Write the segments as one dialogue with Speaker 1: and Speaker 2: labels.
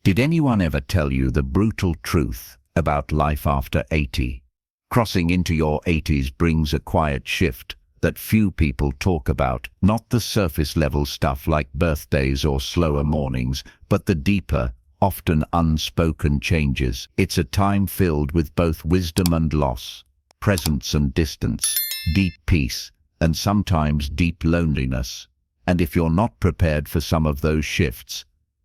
Speaker 1: Did anyone ever tell you the brutal truth about life after 80? Crossing into your 80s brings a quiet shift that few people talk about, not the surface-level stuff like birthdays or slower mornings, but the deeper, often unspoken changes. It's a time filled with both wisdom and loss, presence and distance, deep peace, and sometimes deep loneliness. And if you're not prepared for some of those shifts,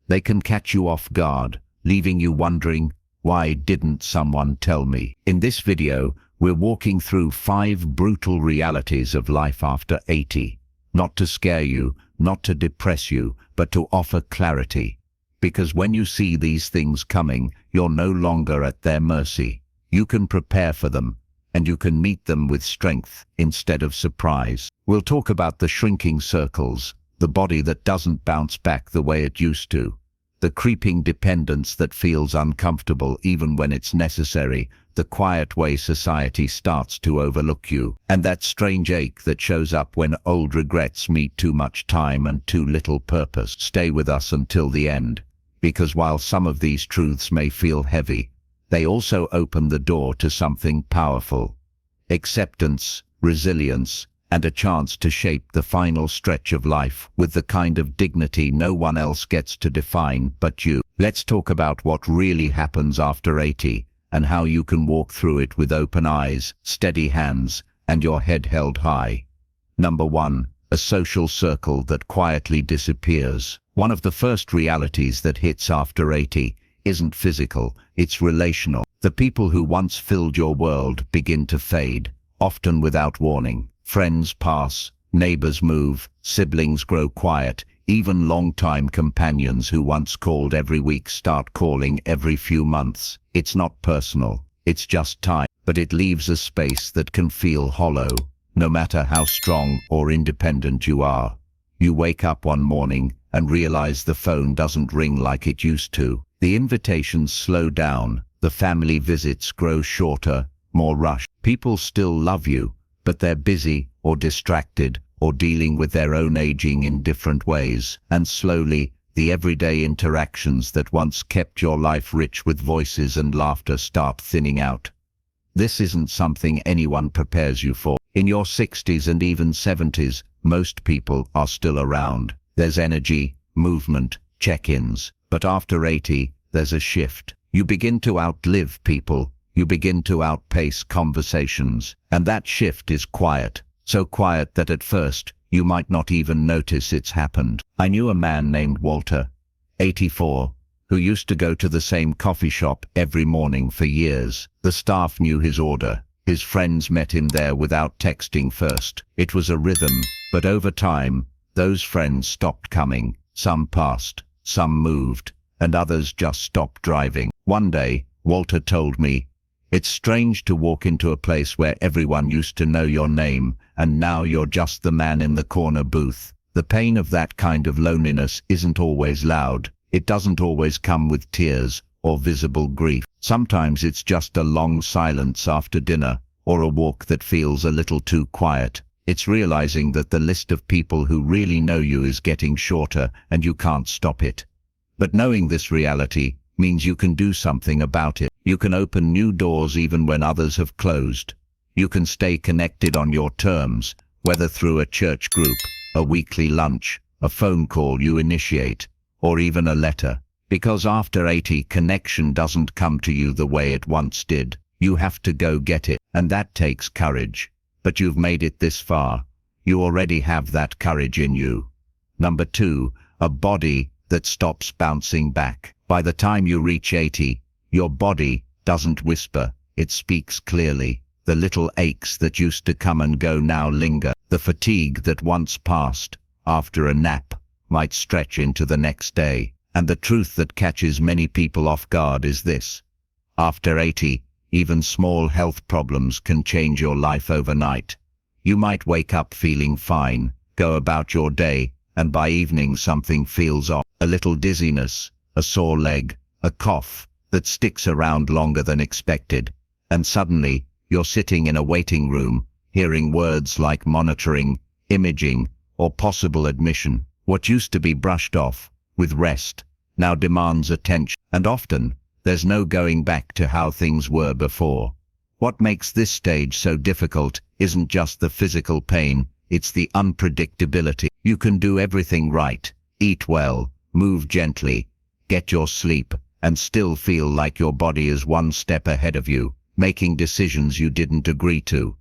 Speaker 1: they can catch you off guard, leaving you wondering, why didn't someone tell me? In this video, we're walking through 5 brutal realities of life after 80. Not to scare you, not to depress you, but to offer clarity. Because when you see these things coming, you're no longer at their mercy. You can prepare for them, and you can meet them with strength instead of surprise. We'll talk about the shrinking circles, the body that doesn't bounce back the way it used to, the creeping dependence that feels uncomfortable even when it's necessary, the quiet way society starts to overlook you, and that strange ache that shows up when old regrets meet too much time and too little purpose. Stay with us until the end, because while some of these truths may feel heavy, they also open the door to something powerful: acceptance, resilience, and a chance to shape the final stretch of life with the kind of dignity no one else gets to define but you. Let's talk about what really happens after 80 and how you can walk through it with open eyes, steady hands, and your head held high. Number 1. A social circle that quietly disappears. One of the first realities that hits after 80 isn't physical, it's relational. The people who once filled your world begin to fade, often without warning. Friends pass, neighbors move, siblings grow quiet, even long-time companions who once called every week start calling every few months. It's not personal, it's just time, but it leaves a space that can feel hollow, no matter how strong or independent you are. You wake up one morning and realize the phone doesn't ring like it used to. The invitations slow down, the family visits grow shorter, more rushed. People still love you, but they're busy or distracted or dealing with their own aging in different ways. And slowly, the everyday interactions that once kept your life rich with voices and laughter start thinning out. This isn't something anyone prepares you for. In your 60s and even 70s, most people are still around. There's energy, movement, check-ins. But after 80, there's a shift. You begin to outlive people. You begin to outpace conversations, and that shift is quiet, so quiet that at first you might not even notice it's happened. I knew a man named Walter, 84, who used to go to the same coffee shop every morning for years. The staff knew his order. His friends met him there without texting first. It was a rhythm, but over time, those friends stopped coming. Some passed, some moved, and others just stopped driving. One day, Walter told me, "It's strange to walk into a place where everyone used to know your name, and now you're just the man in the corner booth." The pain of that kind of loneliness isn't always loud. It doesn't always come with tears or visible grief. Sometimes it's just a long silence after dinner, or a walk that feels a little too quiet. It's realizing that the list of people who really know you is getting shorter, and you can't stop it. But knowing this reality means you can do something about it. You can open new doors even when others have closed. You can stay connected on your terms, whether through a church group, a weekly lunch, a phone call you initiate, or even a letter. Because after 80, connection doesn't come to you the way it once did. You have to go get it, and that takes courage. But you've made it this far. You already have that courage in you. Number 2, a body that stops bouncing back. By the time you reach 80, your body doesn't whisper, it speaks clearly. The little aches that used to come and go now linger. The fatigue that once passed after a nap might stretch into the next day. And the truth that catches many people off guard is this: after 80, even small health problems can change your life overnight. You might wake up feeling fine, go about your day, and by evening something feels off. A little dizziness, a sore leg, a cough that sticks around longer than expected. And suddenly, you're sitting in a waiting room, hearing words like monitoring, imaging, or possible admission. What used to be brushed off with rest now demands attention. And often, there's no going back to how things were before. What makes this stage so difficult isn't just the physical pain, it's the unpredictability. You can do everything right, eat well, move gently, get your sleep, and still feel like your body is one step ahead of you, making decisions you didn't agree to.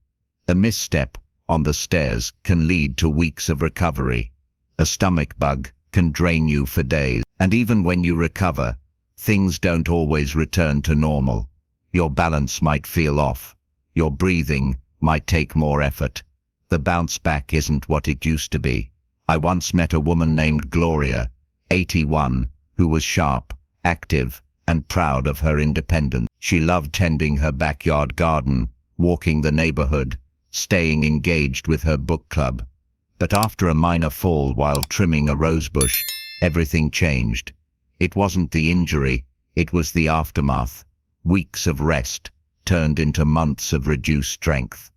Speaker 1: A misstep on the stairs can lead to weeks of recovery. A stomach bug can drain you for days. And even when you recover, things don't always return to normal. Your balance might feel off. Your breathing might take more effort. The bounce back isn't what it used to be. I once met a woman named Gloria, 81, who was sharp, active, and proud of her independence. She loved tending her backyard garden, walking the neighborhood, staying engaged with her book club. But after a minor fall while trimming a rosebush, everything changed. It wasn't the injury, it was the aftermath. Weeks of rest turned into months of reduced strength.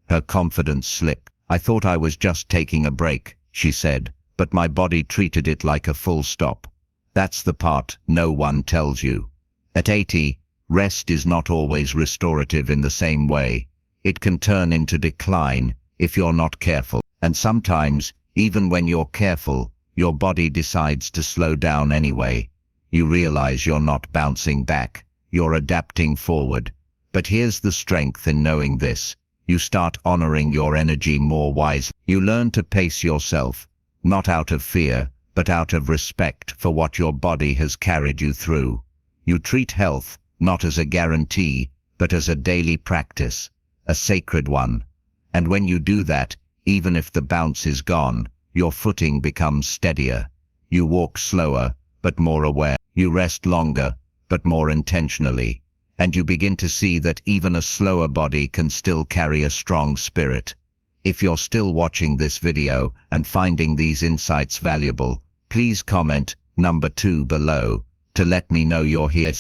Speaker 1: Her confidence slipped. I thought I was just taking a break, she said, but my body treated it like a full stop. That's the part no one tells you. At 80, rest is not always restorative in the same way. It can turn into decline if you're not careful. And sometimes, even when you're careful, your body decides to slow down anyway. You realize you're not bouncing back, you're adapting forward. But here's the strength in knowing this. You start honoring your energy more wisely. You learn to pace yourself, not out of fear, but out of respect for what your body has carried you through. You treat health not as a guarantee, but as a daily practice, a sacred one. And when you do that, even if the bounce is gone, your footing becomes steadier. You walk slower, but more aware. You rest longer, but more intentionally. And you begin to see that even a slower body can still carry a strong spirit. If you're still watching this video and finding these insights valuable, please comment number 2 below to let me know you're here.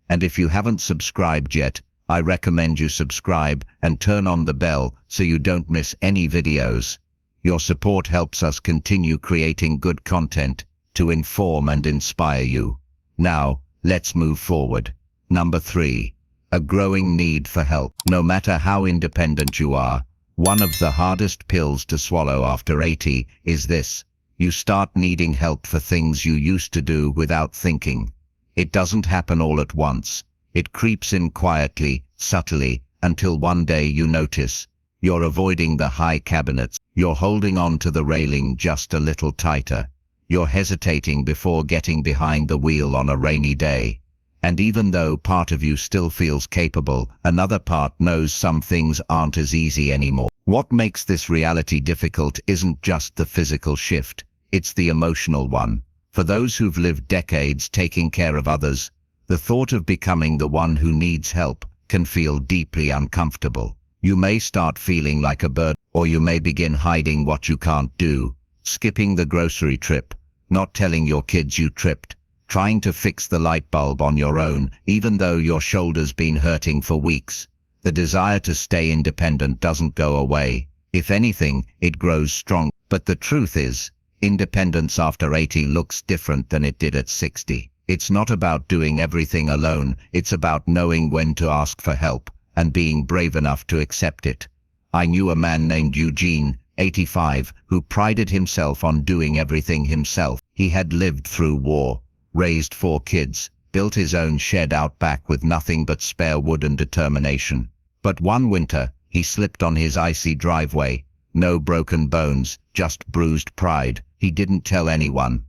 Speaker 1: And if you haven't subscribed yet, I recommend you subscribe and turn on the bell so you don't miss any videos. Your support helps us continue creating good content to inform and inspire you. Now, let's move forward. Number 3. A growing need for help. No matter how independent you are, one of the hardest pills to swallow after 80 is this. You start needing help for things you used to do without thinking. It doesn't happen all at once. It creeps in quietly, subtly, until one day you notice. You're avoiding the high cabinets. You're holding on to the railing just a little tighter. You're hesitating before getting behind the wheel on a rainy day. And even though part of you still feels capable, another part knows some things aren't as easy anymore. What makes this reality difficult isn't just the physical shift, it's the emotional one. For those who've lived decades taking care of others, the thought of becoming the one who needs help can feel deeply uncomfortable. You may start feeling like a burden, or you may begin hiding what you can't do, skipping the grocery trip, not telling your kids you tripped, trying to fix the light bulb on your own, even though your shoulder's been hurting for weeks. The desire to stay independent doesn't go away. If anything, it grows strong. But the truth is, independence after 80 looks different than it did at 60. It's not about doing everything alone, it's about knowing when to ask for help, and being brave enough to accept it. I knew a man named Eugene, 85, who prided himself on doing everything himself. He had lived through war, raised 4 kids, built his own shed out back with nothing but spare wood and determination. But one winter, he slipped on his icy driveway. No broken bones, just bruised pride. He didn't tell anyone.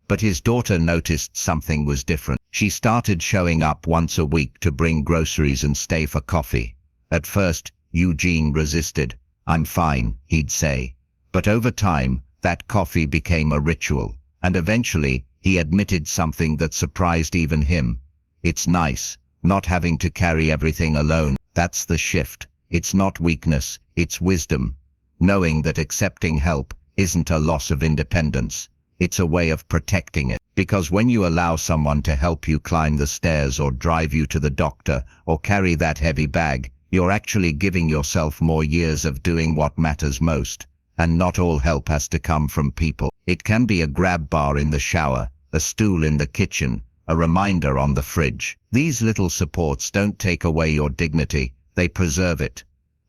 Speaker 1: But his daughter noticed something was different. She started showing up once a week to bring groceries and stay for coffee. At first, Eugene resisted. "I'm fine," he'd say. But over time, that coffee became a ritual. And eventually, he admitted something that surprised even him. It's nice, not having to carry everything alone. That's the shift. It's not weakness, it's wisdom. Knowing that accepting help isn't a loss of independence. It's a way of protecting it. Because when you allow someone to help you climb the stairs or drive you to the doctor or carry that heavy bag, you're actually giving yourself more years of doing what matters most. And not all help has to come from people. It can be a grab bar in the shower, a stool in the kitchen, a reminder on the fridge. These little supports don't take away your dignity, they preserve it.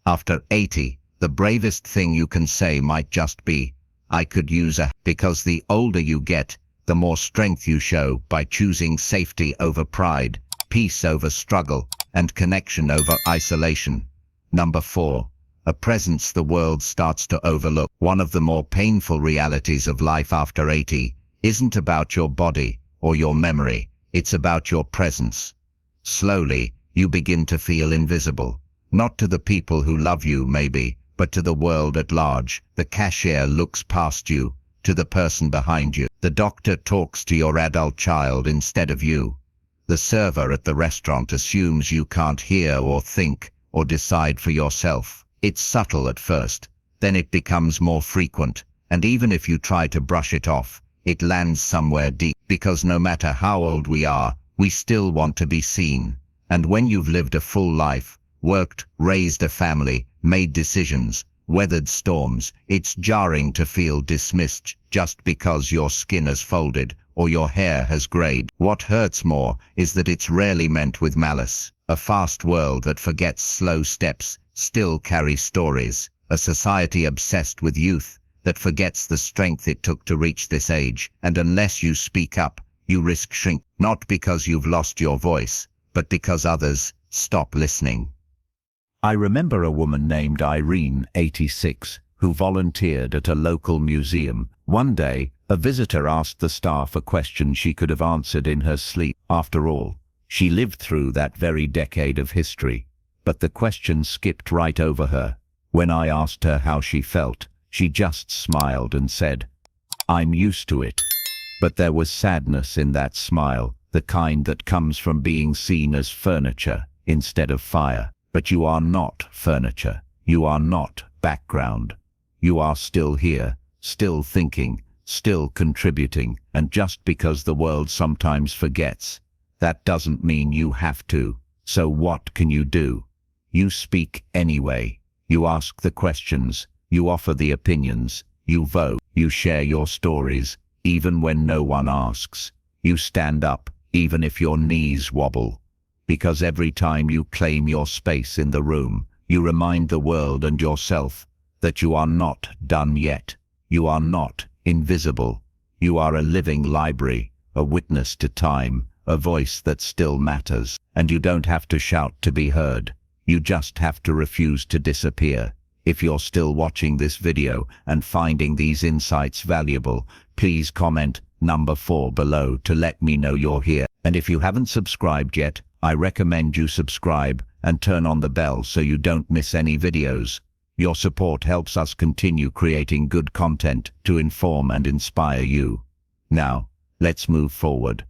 Speaker 1: After 80, the bravest thing you can say might just be, I could use a, because the older you get, the more strength you show by choosing safety over pride, peace over struggle, and connection over isolation. Number 4. A presence the world starts to overlook. One of the more painful realities of life after 80 isn't about your body or your memory, it's about your presence. Slowly, you begin to feel invisible. Not to the people who love you, maybe, but to the world at large. The cashier looks past you, to the person behind you. The doctor talks to your adult child instead of you. The server at the restaurant assumes you can't hear or think or decide for yourself. It's subtle at first, then it becomes more frequent, and even if you try to brush it off, it lands somewhere deep, because no matter how old we are, we still want to be seen. And when you've lived a full life, worked, raised a family, made decisions, weathered storms, it's jarring to feel dismissed just because your skin has folded or your hair has grayed. What hurts more is that it's rarely meant with malice. A fast world that forgets slow steps still carries stories. A society obsessed with youth that forgets the strength it took to reach this age. And unless you speak up, you risk shrink, not because you've lost your voice, but because others stop listening. I remember a woman named Irene, 86, who volunteered at a local museum. One day, a visitor asked the staff a question she could have answered in her sleep. After all, she lived through that very decade of history. But the question skipped right over her. When I asked her how she felt, she just smiled and said, I'm used to it. But there was sadness in that smile, the kind that comes from being seen as furniture instead of fire. But you are not furniture. You are not background. You are still here, still thinking, still contributing. And just because the world sometimes forgets, that doesn't mean you have to. So what can you do? You speak anyway. You ask the questions. You offer the opinions. You vote. You share your stories, even when no one asks. You stand up, even if your knees wobble. Because every time you claim your space in the room, you remind the world and yourself that you are not done yet. You are not invisible. You are a living library, a witness to time, a voice that still matters. And you don't have to shout to be heard. You just have to refuse to disappear. If you're still watching this video and finding these insights valuable, please comment number 4 below to let me know you're here. And if you haven't subscribed yet, I recommend you subscribe and turn on the bell so you don't miss any videos. Your support helps us continue creating good content to inform and inspire you. Now, let's move forward.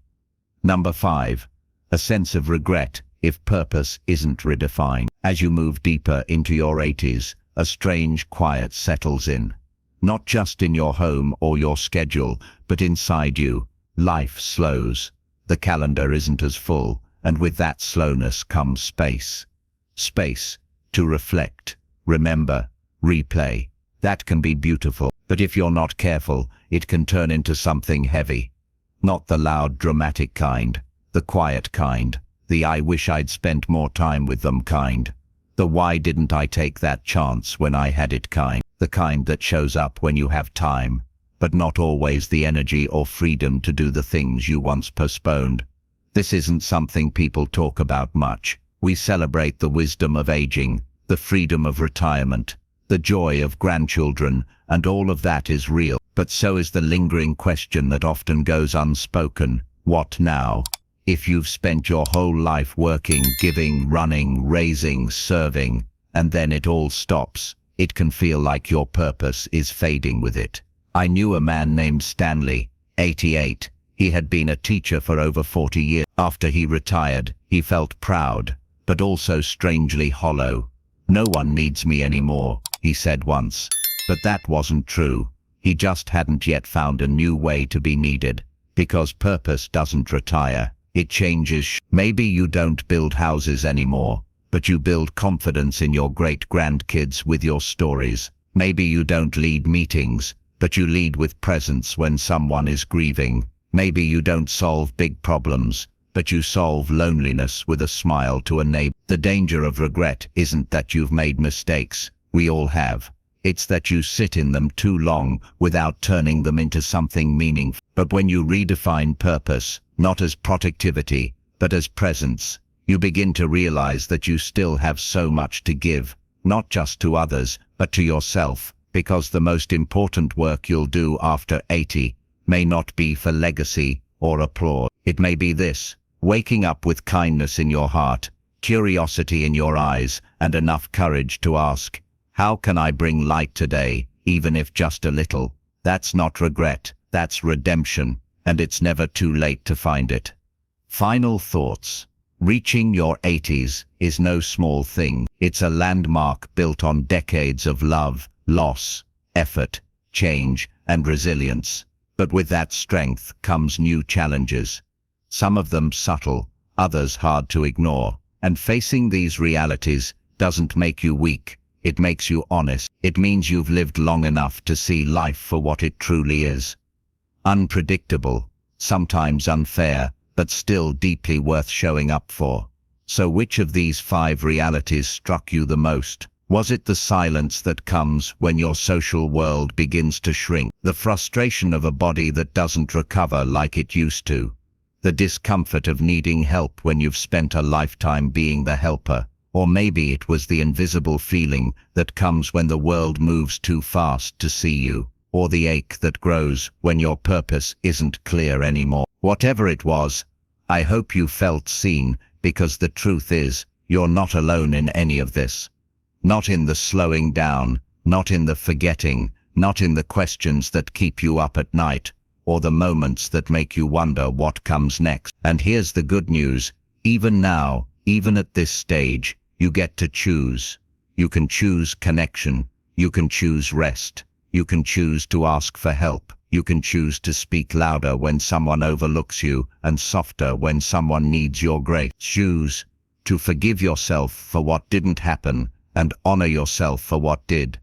Speaker 1: Number 5. A sense of regret if purpose isn't redefined. As you move deeper into your 80s, a strange quiet settles in. Not just in your home or your schedule, but inside you. Life slows. The calendar isn't as full. And with that slowness comes space. Space to reflect, remember, replay. That can be beautiful, but if you're not careful, it can turn into something heavy. Not the loud, dramatic kind, the quiet kind, the I wish I'd spent more time with them kind. The why didn't I take that chance when I had it kind. The kind that shows up when you have time, but not always the energy or freedom to do the things you once postponed. This isn't something people talk about much. We celebrate the wisdom of aging, the freedom of retirement, the joy of grandchildren, and all of that is real. But so is the lingering question that often goes unspoken. What now? If you've spent your whole life working, giving, running, raising, serving, and then it all stops, it can feel like your purpose is fading with it. I knew a man named Stanley, 88. He had been a teacher for over 40 years. After he retired, he felt proud, but also strangely hollow. No one needs me anymore, he said once. But that wasn't true. He just hadn't yet found a new way to be needed. Because purpose doesn't retire, it changes. Maybe you don't build houses anymore, but you build confidence in your great-grandkids with your stories. Maybe you don't lead meetings, but you lead with presence when someone is grieving. Maybe you don't solve big problems, but you solve loneliness with a smile to a neighbor. The danger of regret isn't that you've made mistakes. We all have. It's that you sit in them too long without turning them into something meaningful. But when you redefine purpose, not as productivity, but as presence, you begin to realize that you still have so much to give, not just to others, but to yourself, because the most important work you'll do after 80 may not be for legacy or applause. It may be this: waking up with kindness in your heart, curiosity in your eyes, and enough courage to ask, how can I bring light today, even if just a little? That's not regret, that's redemption, and it's never too late to find it. Final thoughts. Reaching your 80s is no small thing. It's a landmark built on decades of love, loss, effort, change, and resilience. But with that strength comes new challenges. Some of them subtle, others hard to ignore. And facing these realities doesn't make you weak. It makes you honest. It means you've lived long enough to see life for what it truly is. Unpredictable, sometimes unfair, but still deeply worth showing up for. So which of these 5 realities struck you the most? Was it the silence that comes when your social world begins to shrink? The frustration of a body that doesn't recover like it used to? The discomfort of needing help when you've spent a lifetime being the helper? Or maybe it was the invisible feeling that comes when the world moves too fast to see you? Or the ache that grows when your purpose isn't clear anymore? Whatever it was, I hope you felt seen, because the truth is, you're not alone in any of this. Not in the slowing down, not in the forgetting, not in the questions that keep you up at night, or the moments that make you wonder what comes next. And here's the good news: even now, even at this stage, you get to choose. You can choose connection. You can choose rest. You can choose to ask for help. You can choose to speak louder when someone overlooks you and softer when someone needs your grace. Choose to forgive yourself for what didn't happen and honor yourself for what did.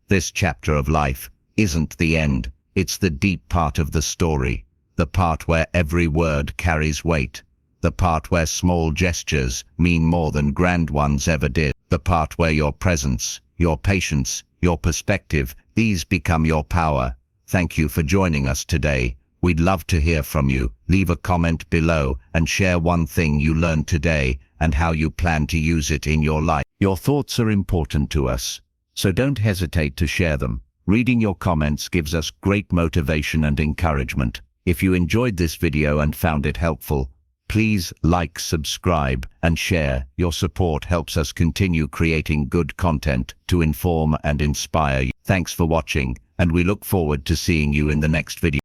Speaker 1: This chapter of life isn't the end. It's the deep part of the story, the part where every word carries weight, the part where small gestures mean more than grand ones ever did, the part where your presence, your patience, your perspective, these become your power. Thank you for joining us today. We'd love to hear from you. Leave a comment below and share one thing you learned today and how you plan to use it in your life. Your thoughts are important to us, so don't hesitate to share them. Reading your comments gives us great motivation and encouragement. If you enjoyed this video and found it helpful, please like, subscribe, and share. Your support helps us continue creating good content to inform and inspire you. Thanks for watching, and we look forward to seeing you in the next video.